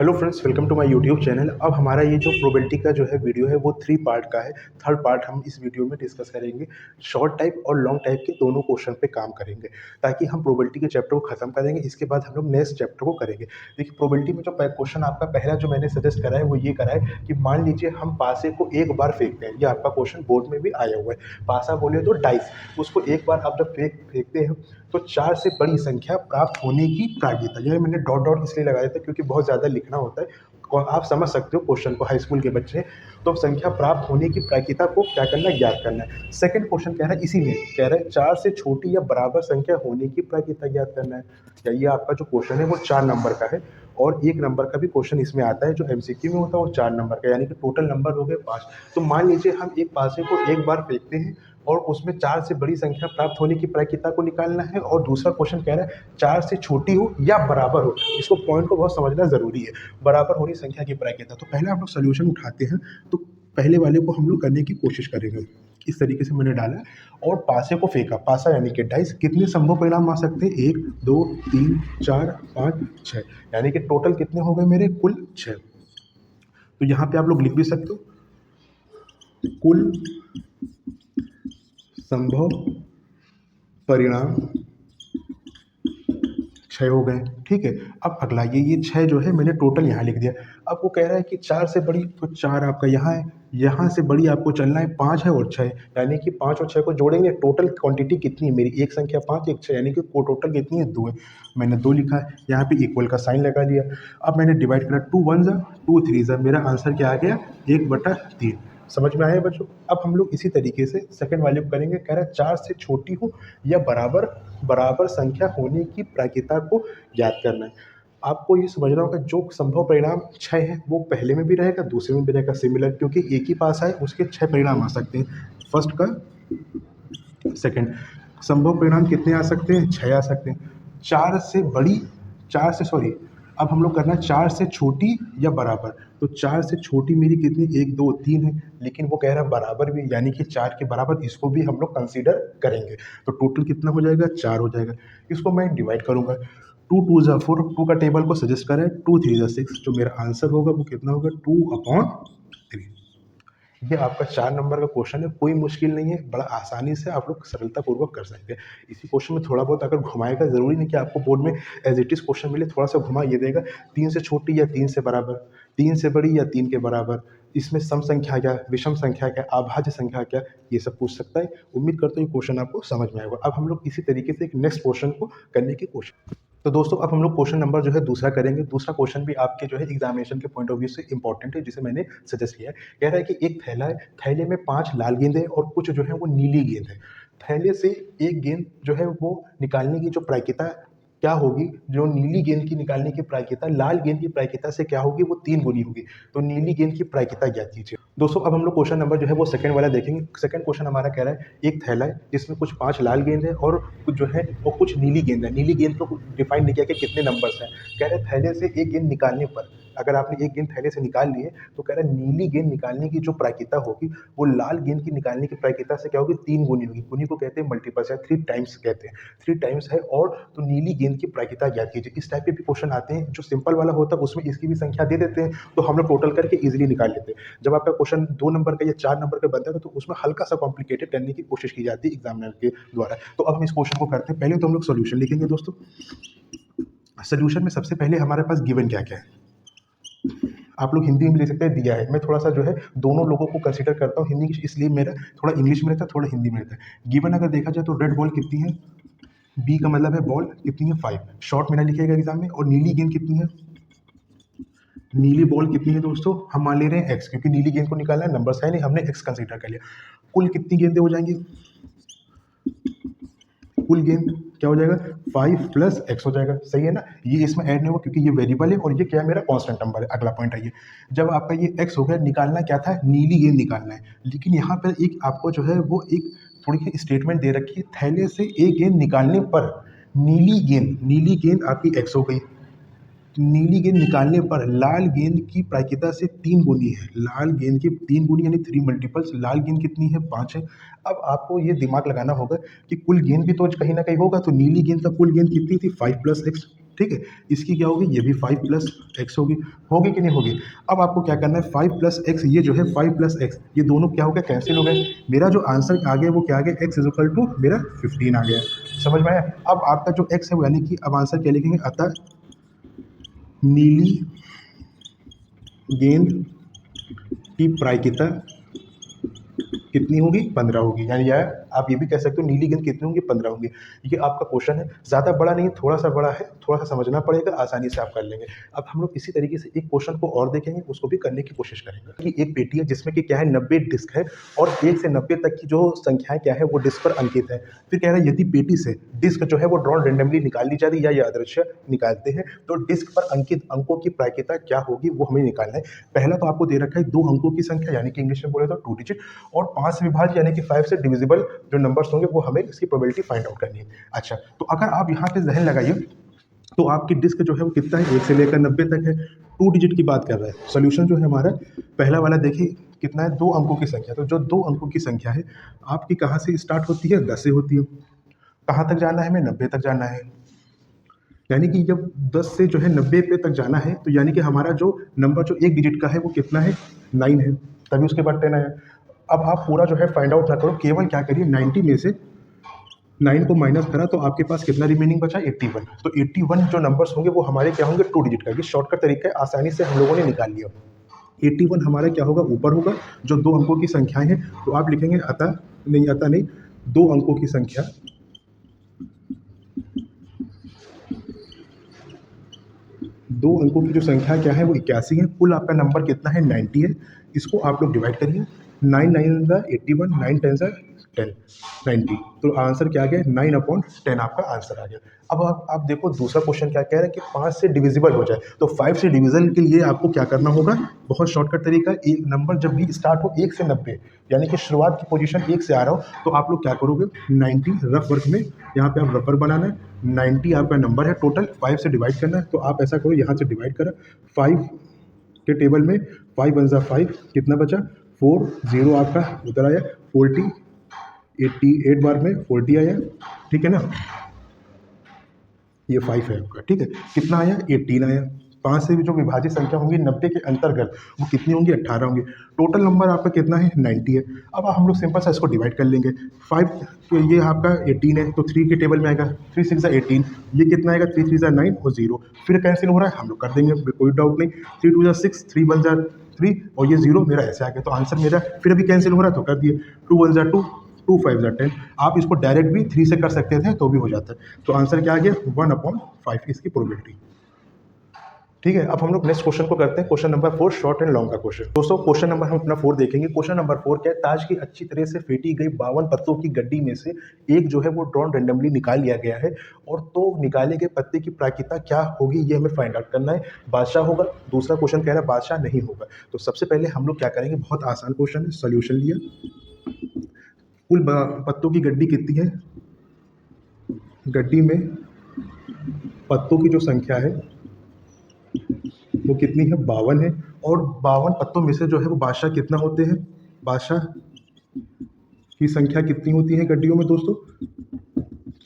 Hello friends, welcome to my YouTube channel. अब हमारा ये जो प्रोबेबिलिटी का जो है वीडियो है वो 3 पार्ट का है। थर्ड पार्ट हम इस वीडियो में डिस्कस करेंगे। शॉर्ट टाइप और लॉन्ग टाइप के दोनों क्वेश्चन पे काम करेंगे ताकि हम प्रोबेबिलिटी के चैप्टर को खत्म करेंगे। इसके बाद हम लोग नेक्स्ट चैप्टर को करेंगे। देखिए, प्रोबेबिलिटी में जो क्वेश्चन आपका पहला जो मैंने सजेस्ट करा है वो ये करा है कि मान लीजिए हम पासे को एक बार फेंकते हैं। ये आपका क्वेश्चन बोर्ड में भी आया हुआ है। पासा बोले तो डाइस, उसको एक बार आप जब फेंकते हैं तो 4 से बड़ी संख्या प्राप्त होने की प्रायिकता, यह मैंने डॉट डॉट इसलिए लगाया था क्योंकि बहुत ज़्यादा लिखना होता है। आप समझ सकते हो क्वेश्चन को, हाई स्कूल के बच्चे। तो संख्या प्राप्त होने की प्रायिकता को क्या करना है, ज्ञात करना है। सेकंड क्वेश्चन कह रहा है, इसी में कह रहा है 4 से छोटी या बराबर संख्या होने की प्रायिकता ज्ञात करना है। या ये आपका जो क्वेश्चन है वो 4 नंबर का है और 1 नंबर का भी क्वेश्चन इसमें आता है जो एमसीक्यू में होता है वो 4 नंबर का, यानी कि टोटल नंबर हो गए 5। तो मान लीजिए हम एक पासे को एक बार फेंकते हैं और उसमें 4 से बड़ी संख्या प्राप्त होने की प्रायिकता को निकालना है। और दूसरा क्वेश्चन कह रहा है 4 से छोटी हो या बराबर हो। इसको पॉइंट को बहुत समझना जरूरी है, बराबर होनी संख्या की प्रायिकता। तो पहले हम लोग सोल्यूशन उठाते हैं, तो पहले वाले को हम लोग करने की कोशिश करेंगे। इस तरीके से मैंने डाला और पासे को फेंका। पासा यानी कि डाइस। कितने संभव परिणाम आ सकते हैं, 1 2 3 4 5 6, यानी कि टोटल कितने हो गए मेरे, कुल 6। तो यहाँ पे आप लोग लिख भी सकते हो, कुल संभव परिणाम 6 हो गए। ठीक है, अब अगला ये 6 जो है मैंने टोटल यहाँ लिख दिया। अब वो कह रहा है कि 4 से बड़ी, तो 4 आपका यहाँ है। यहाँ से बड़ी आपको चलना है, 5 है और 6, यानी कि 5 और 6 को जोड़ेंगे, टोटल क्वांटिटी कितनी है मेरी, एक संख्या 5 एक 6, यानी कि टोटल कितनी है, 2 है। मैंने 2 लिखा है, यहाँ पे इक्वल का साइन लगा लिया। अब मैंने डिवाइड करा, 2 1 जा 2 3 जा, मेरा आंसर क्या आ गया, 1/3। समझ में आया बच्चों। अब हम लोग इसी तरीके से सेकंड वाले को करेंगे। कह रहा है 4 से छोटी हो या बराबर बराबर संख्या होने की प्रायिकता को ज्ञात करना है। आपको ये समझना होगा जो संभव परिणाम 6 है वो पहले में भी रहेगा, दूसरे में भी रहेगा सिमिलर, क्योंकि एक ही पास है उसके 6 परिणाम आ सकते हैं, फर्स्ट का सेकंड। संभव परिणाम कितने आ सकते हैं, 6 आ सकते हैं। 4 से बड़ी, 4 से सॉरी, अब हम लोग करना है 4 से छोटी या बराबर। तो 4 से छोटी मेरी कितनी, 1 2 3 है, लेकिन वो कह रहा है बराबर भी, यानी कि 4 के बराबर, इसको भी हम लोग कंसीडर करेंगे। तो टोटल कितना हो जाएगा, 4 हो जाएगा। इसको मैं डिवाइड करूंगा, 2 2 जा 4, 2 का टेबल को सजेस्ट करें, 2 3 जा 6, जो मेरा आंसर होगा वो कितना होगा, 2/3। ये आपका 4 नंबर का क्वेश्चन है, कोई मुश्किल नहीं है, बड़ा आसानी से आप लोग सरलतापूर्वक कर सकते हैं। इसी क्वेश्चन में थोड़ा बहुत अगर घुमाएगा, ज़रूरी नहीं कि आपको बोर्ड में एज इट इज़ क्वेश्चन मिले, थोड़ा सा घुमा ये देगा, 3 से छोटी या 3 से बराबर, 3 से बड़ी या 3 के बराबर, इसमें सम संख्या क्या, विषम संख्या क्या, अभाज्य संख्या क्या, ये सब पूछ सकता है। उम्मीद करता हूँ ये क्वेश्चन आपको समझ में आएगा। अब हम लोग इसी तरीके से एक नेक्स्ट क्वेश्चन को करने की कोशिश। तो दोस्तों, अब हम लोग क्वेश्चन नंबर जो है दूसरा करेंगे। दूसरा क्वेश्चन भी आपके जो है एग्जामिनेशन के पॉइंट ऑफ व्यू से इंपॉर्टेंट है, जिसे मैंने सजेस्ट किया है। कह रहा है कि एक थैला है, थैले में 5 लाल गेंद है और कुछ जो है वो नीली गेंद है। थैले से एक गेंद जो है वो निकालने की जो प्रायिकता क्या होगी, जो नीली गेंद की निकालने की प्रायिकता लाल गेंद की प्रायिकता से क्या होगी, वो 3 गुनी होगी। तो नीली गेंद की प्रायिकता ज्ञात कीजिए। दोस्तों, अब हम लोग क्वेश्चन नंबर जो है वो सेकंड वाला देखेंगे। सेकंड क्वेश्चन हमारा कह रहा है एक थैला है जिसमें कुछ 5 लाल गेंद है और कुछ जो है वो कुछ नीली गेंद है। नीली गेंद को डिफाइन नहीं किया कि कितने नंबर्स हैं। कह रहे थैले से एक गेंद निकालने पर, अगर आपने एक गेंद थैले से निकाल लिए तो कह रहा है नीली गेंद निकालने की जो प्रायिकता होगी वो लाल गेंद की निकालने की प्रायिकता से क्या होगी, 3 गुनी होगी। गुनी को कहते हैं मल्टीपल्स या 3 टाइम्स कहते हैं, 3 टाइम्स है। और तो नीली गेंद की प्रायिकता ज्ञात कीजिए। इस टाइप के भी क्वेश्चन आते हैं। जो सिंपल वाला होता है उसमें इसकी भी संख्या दे देते हैं, तो हम लोग टोटल करके इजीली निकाल लेते हैं। जब आपका क्वेश्चन 2 नंबर का या 4 नंबर का बनता है तो उसमें हल्का सा कॉम्प्लिकेटेड करने की कोशिश की जाती है एग्जामिनर के द्वारा। तो अब हम इस क्वेश्चन को करते हैं। पहले तो हम लोग सोल्यूशन लिखेंगे दोस्तों। सोल्यूशन में सबसे पहले हमारे पास गिवन क्या क्या है, आप लोग हिंदी में लिख सकते हैं, दिया है। मैं थोड़ा सा जो है दोनों लोगों को कंसीडर करता हूँ, हिंदी इसलिए मेरा थोड़ा इंग्लिश में रहता है, थोड़ा हिंदी में रहता है। गिवन अगर देखा जाए तो रेड बॉल कितनी है, बी का मतलब है बॉल कितनी है, 5 शॉर्ट में ना लिखेगा एग्जाम में। और नीली गेंद कितनी है, नीली बॉल कितनी है दोस्तों, हम मान ले रहे हैं एक्स, क्योंकि नीली गेंद को निकालना है, नंबर्स है नहीं, हमने एक्स कंसीडर कर लिया। कुल कितनी गेंदें हो जाएंगी, कुल गेंद क्या हो जाएगा, 5 प्लस एक्स हो जाएगा। सही है ना, ये इसमें ऐड नहीं होगा क्योंकि ये वेरिएबल है और ये क्या है, मेरा कांस्टेंट नंबर है। अगला पॉइंट है ये, जब आपका ये एक्स हो गया, निकालना क्या था, नीली गेंद निकालना है। लेकिन यहाँ पर एक आपको जो है वो एक थोड़ी सी स्टेटमेंट दे रखी है, थैले से एक गेंद निकालने पर नीली गेंद आपकी एक्स हो गई। नीली गेंद निकालने पर लाल गेंद की प्रायिकता से 3 गुनी है। लाल गेंद की 3 गुनी यानी 3 मल्टीपल्स, लाल गेंद कितनी है, 5 है। अब आपको ये दिमाग लगाना होगा कि कुल गेंद भी तो कहीं ना कहीं होगा, तो नीली गेंद का कुल गेंद कितनी थी, 5 प्लस एक्स। ठीक है। इसकी क्या होगी, ये भी 5 प्लस एक्स होगी कि नहीं होगी। अब आपको क्या करना है, 5 प्लस एक्स, ये जो है 5 प्लस एक्स, ये दोनों क्या हो गया, कैंसिल हो गए। मेरा जो आंसर आ गया वो क्या आ गया, एक्स इज इक्वल टू मेरा 15 आ गया। समझ में आया। अब आपका जो एक्स है वो यानी कि अब आंसर क्या लिखेंगे, अतः नीली गेंद की प्रायिकता कितनी होगी, 15 होगी। यानी यार आप ये भी कह सकते हो नीली गेंद कितनी होंगी, 15 होंगी। ये आपका क्वेश्चन है, ज़्यादा बड़ा नहीं है, थोड़ा सा बड़ा है, थोड़ा सा समझना पड़ेगा, आसानी से आप कर लेंगे। अब हम लोग इसी तरीके से एक क्वेश्चन को और देखेंगे, उसको भी करने की कोशिश करेंगे। कि एक पेटी है जिसमें कि क्या है, 90 डिस्क है और 1 से 90 तक की जो संख्याएं क्या है वो डिस्क पर अंकित है। फिर कह रहा है यदि पेटी से डिस्क जो है वो ड्रॉन रेंडमली निकाल ली जाती है या यादृच्छिक निकालते हैं तो डिस्क पर अंकित अंकों की प्रायिकता क्या होगी वो हमें निकालना है। पहला तो आपको दे रखा है 2 अंकों की संख्या, यानी कि इंग्लिश में बोले तो 2 डिजिट, और 5 से विभाज्य यानी कि 5 से डिविजिबल जो नंबर्स होंगे वो हमें इसकी प्रोबेबिलिटी फाइंड आउट करनी है। अच्छा, तो अगर आप यहाँ पे जहन लगाइए तो आपकी डिस्क जो है वो कितना है, 1 से लेकर 90 तक है, 2 डिजिट की बात कर रहा है। सोल्यूशन जो है हमारा पहला वाला देखिए कितना है, 2 अंकों की संख्या। तो जो 2 अंकों की संख्या है आपकी कहाँ से स्टार्ट होती है, 10 से होती है। कहाँ तक जाना है, हमें 90 तक जाना है। यानी कि जब 10 से जो है 90 पे तक जाना है तो यानी कि हमारा जो नंबर जो 1 डिजिट का है वो कितना है, 9 है, तभी उसके बाद 10 आया। अब आप पूरा जो है फाइंड आउट ना करो, केवल क्या करिए 90 में से 9 को माइनस करा तो आपके पास कितना रिमेनिंग बचा, 81। तो 81 जो नंबर्स होंगे वो हमारे क्या होंगे, 2 डिजिट का। ये शॉर्टकट तरीका है, आसानी से हम लोगों ने निकाल लिया। 81 हमारा क्या होगा, ऊपर होगा, जो 2 अंकों की संख्याएं हैं तो आप लिखेंगे अतः नहीं 2 अंकों की संख्या, 2 अंकों की जो संख्या क्या है वो 81 है। कुल आपका नंबर कितना है, 90 है। इसको आप लोग डिवाइड करिए, 9 9 ज़ा 81, 9 10 ज़ा 10, 90। तो आंसर क्या आ गया, 9/10 आपका आंसर आ गया। अब आप देखो दूसरा क्वेश्चन क्या कह रहा है कि 5 से डिविजिबल हो जाए। तो 5 से डिविजन के लिए आपको क्या करना होगा, बहुत शॉर्टकट तरीका, एक नंबर जब भी स्टार्ट हो 1 से 90, यानी कि शुरुआत की पोजीशन 1 से आ रहा हो तो आप लोग क्या करोगे, 90 रफ वर्क में यहाँ पे आप रफर बनाना है, 90 आपका नंबर है, टोटल 5 से डिवाइड करना है। तो आप ऐसा करो, यहाँ से डिवाइड करा 5 के टेबल में, 5 1 ज़ा 5, कितना बचा 4, 0 आपका उधर आया, 40, 88 बार में 40 आया, ठीक है ना। ये 5 है आपका, ठीक है। कितना आया, 18 आया। 5 से भी जो विभाजित संख्या होंगी 90 के अंतर्गत वो कितनी होंगी, 18 होंगी। टोटल नंबर आपका कितना है, 90 है। अब हम लोग सिंपल सा इसको डिवाइड कर लेंगे। 5 तो ये आपका 18 है तो 3 के टेबल में आएगा, 3 6 ज़ा 18, ये कितना आएगा, 3 3 ज़ा 9 और 0। फिर कैंसिल हो रहा है, हम लोग कर देंगे, कोई डाउट नहीं। 3 2 ज़ा 6, 3 1 ज़ा 3 और ये 0 मेरा ऐसे आ गया। तो आंसर मेरा फिर अभी कैंसिल हो रहा है तो कर दिए, 2 1 ज़ा 2, 2 5 ज़ा 10। आप इसको डायरेक्ट भी 3 से कर सकते थे तो भी हो जाता है। तो आंसर क्या आ गया, 1/5 इसकी प्रोबेबिलिटी। ठीक है, अब हम लोग नेक्स्ट क्वेश्चन को करते हैं, question number 4, short and long का क्वेश्चन। दोस्तों क्वेश्चन नंबर हम अपना 4 देखेंगे। क्वेश्चन नंबर 4 क्या है, ताज की अच्छी तरह से फेंटी गई 52 पत्तों की गड्डी में से एक जो है वो ड्रॉन रेंडमली निकाल लिया गया है, और तो निकाले गए पत्ते की प्रायिकता क्या होगी ये हमें फाइंड आउट करना है। बादशाह होगा, दूसरा क्वेश्चन कह रहा है बादशाह नहीं होगा। तो सबसे पहले हम लोग क्या करेंगे, बहुत आसान क्वेश्चन है, सोल्यूशन लिया। कुल पत्तों की गड्डी कितनी है, गड्डी में पत्तों की जो संख्या है वो कितनी है, 52 है। और 52 पत्तों में से जो है वो बादशाह कितना होते हैं, बादशाह की संख्या कितनी होती है गड्डियों में दोस्तों,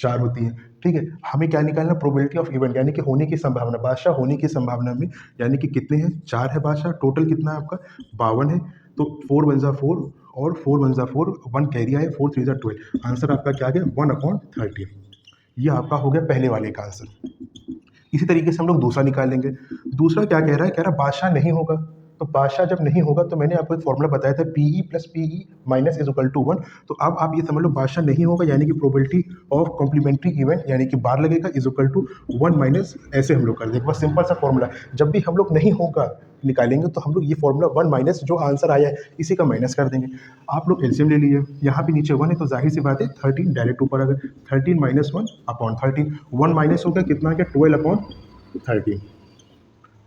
4 होती है। ठीक है, हमें क्या निकालना, प्रोबेबिलिटी ऑफ इवेंट, यानी कि होने की संभावना, बादशाह होने की संभावना में, यानी कि कितने हैं, 4 है बादशाह। टोटल कितना है आपका, 52 है। तो 4 1 ज़ा 4 और 4 1 ज़ा 4, 1 कैरी आए, 4 3 ज़ा 12। आंसर आपका क्या आ गया, 1/13। ये आपका हो गया पहले वाले का आंसर। इसी तरीके से हम लोग दूसरा निकालेंगे। दूसरा क्या कह रहा है, कह रहा है बादशाह नहीं होगा। तो बादशाह जब नहीं होगा तो मैंने आपको एक फॉर्मूला बताया था, PE plus PE minus is equal to 1। तो अब आप ये समझ लो बादशाह नहीं होगा, यानी कि प्रोबेबिलिटी ऑफ कॉम्प्लीमेंट्री इवेंट, यानी कि बार लगेगा, इज इक्वल टू 1 माइनस, ऐसे हम लोग कर देंगे। बस सिंपल सा फॉर्मूला, जब भी हम लोग नहीं होगा निकालेंगे तो हम लोग ये फॉर्मूला 1 माइनस जो आंसर आया है इसी का माइनस कर देंगे। आप लोग एलसीएम ले लीजिए, यहाँ भी नीचे 1 है तो जाहिर सी बात है 13 डायरेक्ट ऊपर आ गया, 13 माइनस 1/13, 1 माइनस हो गया, कितना आ गया, 12/13।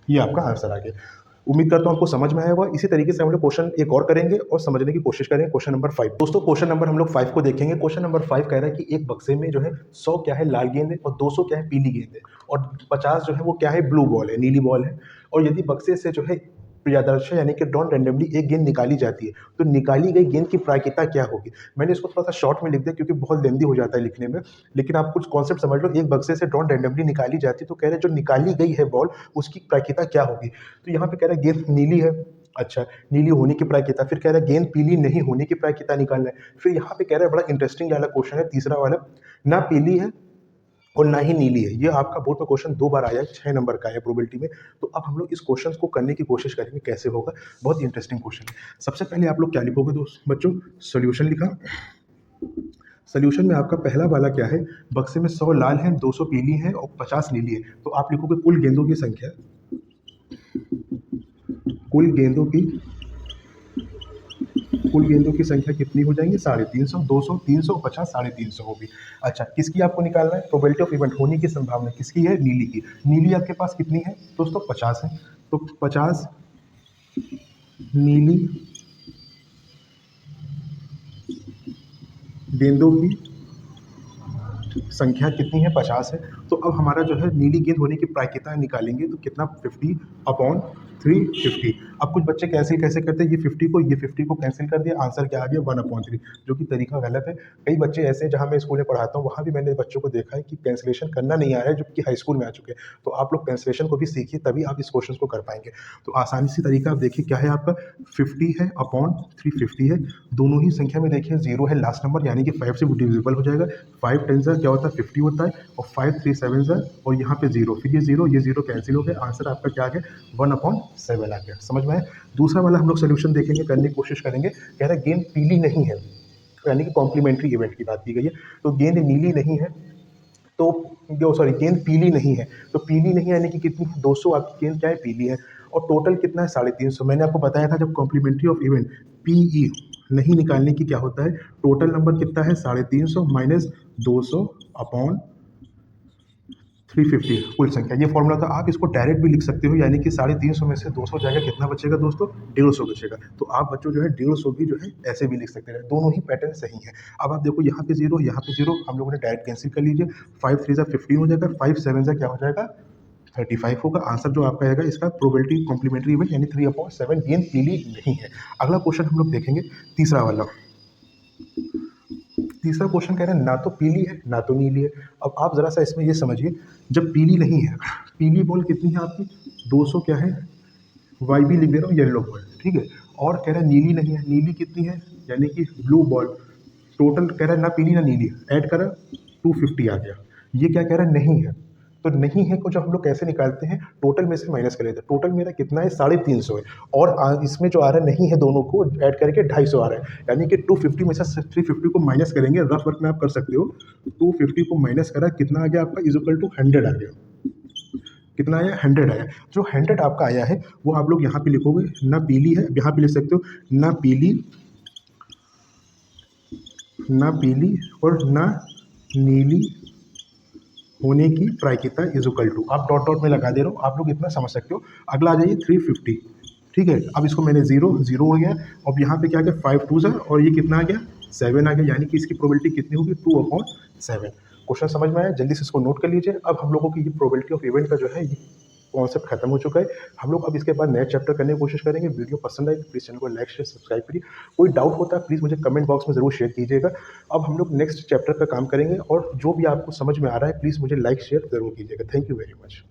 ये आपका आंसर आ गया। उम्मीद करता हूँ आपको समझ में आया होगा। इसी तरीके से हम लोग क्वेश्चन एक और करेंगे और समझने की कोशिश करेंगे, क्वेश्चन नंबर 5। दोस्तों क्वेश्चन नंबर हम लोग 5 को देखेंगे। क्वेश्चन नंबर 5 कह रहा है कि एक बक्से में जो है 100 क्या है, लाल गेंद है, और 200 क्या है, पीली गेंद है, और 50 जो है वो क्या है, ब्लू बॉल है, नीली बॉल है। और यदि बक्से से जो है प्रियदर्शा यानी कि नॉन रैंडमली एक गेंद निकाली जाती है, तो निकाली गई गेंद की प्रायिकता क्या होगी? मैंने इसको थोड़ा-सा शॉर्ट में लिख दिया क्योंकि बहुत लेंदी हो जाता है लिखने में, लेकिन आप कुछ कॉन्सेप्ट समझ लो। एक बक्से से नॉन रैंडमली निकाली जाती है, तो कह रहे हैं जो निकाली गई है बॉल, उसकी प्रायिकता क्या होगी? तो यहाँ पे कह रहा है गेंद नीली है, अच्छा, नीली होने की प्रायिकता, फिर कह रहा है गेंद पीली नहीं होने की प्रायिकता निकालना है। फिर यहाँ पे कह रहा है बड़ा इंटरेस्टिंग वाला क्वेश्चन है, तीसरा वाला, ना पीली है और ना ही नीली है। ये आपका बोर्ड में क्वेश्चन 2 बार आया है, 6 नंबर का है प्रोबेबिलिटी में। तो अब हम लोग इस क्वेश्चन को करने की कोशिश करेंगे, कैसे होगा, बहुत इंटरेस्टिंग क्वेश्चन है। सबसे पहले आप लोग क्या लिखोगे दोस्त बच्चों? सॉल्यूशन लिखा। सॉल्यूशन में आपका पहला वाला क्या है? बक्से में 100 लाल हैं, 200 पीली हैं और 50 नीली है। तो आप लिखोगे कुल गेंदों की संख्या, कुल गेंदों की कुल गेंदों की संख्या कितनी हो जाएंगी? 350, 200, 300, 50, 350 होगी। अच्छा, किसकी आपको निकालना है? प्रोबेबिलिटी ऑफ इवेंट होने की संभावना किसकी है? नीली की। नीली आपके पास कितनी है दोस्तों? 50 है। तो 50 नीली गेंदों की संख्या कितनी है? 50 है। तो अब हमारा जो है नीली गेंद होने की प्रायिकता निकालेंगे, तो कितना? 50/350। अब कुछ बच्चे कैसे करते हैं, ये 50 को कैंसिल कर दिया, आंसर क्या आ गया? 1/3, जो कि तरीका गलत है। कई बच्चे ऐसे हैं, जहाँ मैं स्कूल में पढ़ाता हूँ वहाँ भी मैंने बच्चों को देखा है कि कैंसिलेशन करना नहीं आ रहा है, जबकि हाई स्कूल में आ चुके हैं। तो आप लोग कैंसिलेशन को भी सीखिए, तभी आप इस क्वेश्चन को कर पाएंगे। तो आसानी से तरीका आप देखिए क्या है आपका, 50 है अपॉन 350 है, दोनों ही संख्या में देखिए 0 है लास्ट नंबर, यानी कि 5 से डिविजिबल हो जाएगा। 5 10 क्या होता है? 50 होता है, और 5 3 7 और यहाँ पे 0, फिर ये 0 कैंसिल हो गया, आंसर आपका क्या आ गया? 1/7 आ गया। समझ में आया? दूसरा वाला हम लोग सोल्यूशन देखेंगे, करने की कोशिश करेंगे। कह रहा है गेंद पीली नहीं है, यानी कि कॉम्प्लीमेंट्री इवेंट की बात की गई है। तो गेंद नीली नहीं है, तो सॉरी, गेंद पीली नहीं है, तो पीली नहीं यानी कि कितनी? 200 आपकी गेंद क्या है? पीली है। और टोटल कितना है? 350। मैंने आपको बताया था जब कॉम्प्लीमेंट्री ऑफ इवेंट पीई नहीं निकालने की क्या होता है, टोटल नंबर कितना है? 350 माइनस 200 अपॉन 350 कुल संख्या। ये फॉर्मूला था। आप इसको डायरेक्ट भी लिख सकते हो, यानी कि 350 में से 200 जाएगा, कितना बचेगा दोस्तों? 150 बचेगा। तो आप बच्चों जो है 150 भी जो है ऐसे भी लिख सकते हैं, दोनों ही पैटर्न सही है। अब आप देखो यहाँ पे 0, यहाँ पे 0, हम लोगों ने डायरेक्ट कैंसिल कर लीजिए। 5 3 15 हो जाएगा, 5 7 क्या हो जाएगा? 35 होगा। आंसर जो आपका आएगा इसका प्रोबेबिलिटी कॉम्प्लीमेंट्री इवेंट यानी 3/7 गेंद पीली नहीं है। अगला क्वेश्चन हम लोग देखेंगे, तीसरा वाला। तीसरा क्वेश्चन कह रहे हैं ना तो पीली है ना तो नीली है। अब आप जरा सा इसमें ये समझिए, जब पीली नहीं है, पीली बॉल कितनी है आपकी? 200 क्या है? वाई भी लिख दे रहा हूँ, येलो बॉल, ठीक है। और कह रहा है नीली नहीं है, नीली कितनी है? यानी कि ब्लू बॉल। टोटल कह रहा है ना पीली ना नीली, ऐड करा 250 आ गया। ये क्या कह रहा है? नहीं है। तो नहीं है को जब हम लोग कैसे निकालते हैं? टोटल में से माइनस कर लेते हैं। टोटल मेरा कितना है? 350 है, और इसमें जो आ रहा है नहीं है, दोनों को ऐड करके 250 आ रहा है, यानी कि 250 में से 350 को माइनस करेंगे। रफ वर्क में आप कर सकते हो। 250 को माइनस करा, कितना आ गया आपका? इज इक्वल टू 100 आ गया। कितना आया? 100 आया। जो 100 आपका आया है वो आप लोग यहाँ पे लिखोगे, ना पीली है, यहाँ पे लिख सकते हो ना पीली, ना पीली और ना नीली होने की प्रायिकता इज इक्वल टू, आप डॉट डॉट में लगा दे रहे हो, आप लोग इतना समझ सकते हो। अगला आ जाइए 350, ठीक है। अब इसको मैंने 0 0 हो गया, अब यहाँ पे क्या आ गया? 5 2 और ये कितना आ गया? 7 आ गया, यानी कि इसकी प्रोबेबिलिटी कितनी होगी? 2/7। क्वेश्चन समझ में आया? जल्दी से इसको नोट कर लीजिए। अब हम लोगों की ये प्रोबेबिलिटी ऑफ इवेंट का जो है ये कॉन्सेप्ट खत्म हो चुका है। हम लोग अब इसके बाद नया चैप्टर करने की कोशिश करेंगे। वीडियो पसंद आए तो प्लीज़ चैनल को लाइक शेयर सब्सक्राइब करिए। कोई डाउट होता है प्लीज़ मुझे कमेंट बॉक्स में ज़रूर शेयर कीजिएगा। अब हम लोग नेक्स्ट चैप्टर का काम करेंगे, और जो भी आपको समझ में आ रहा है प्लीज़ मुझे लाइक शेयर ज़रूर कीजिएगा। Thank you very much.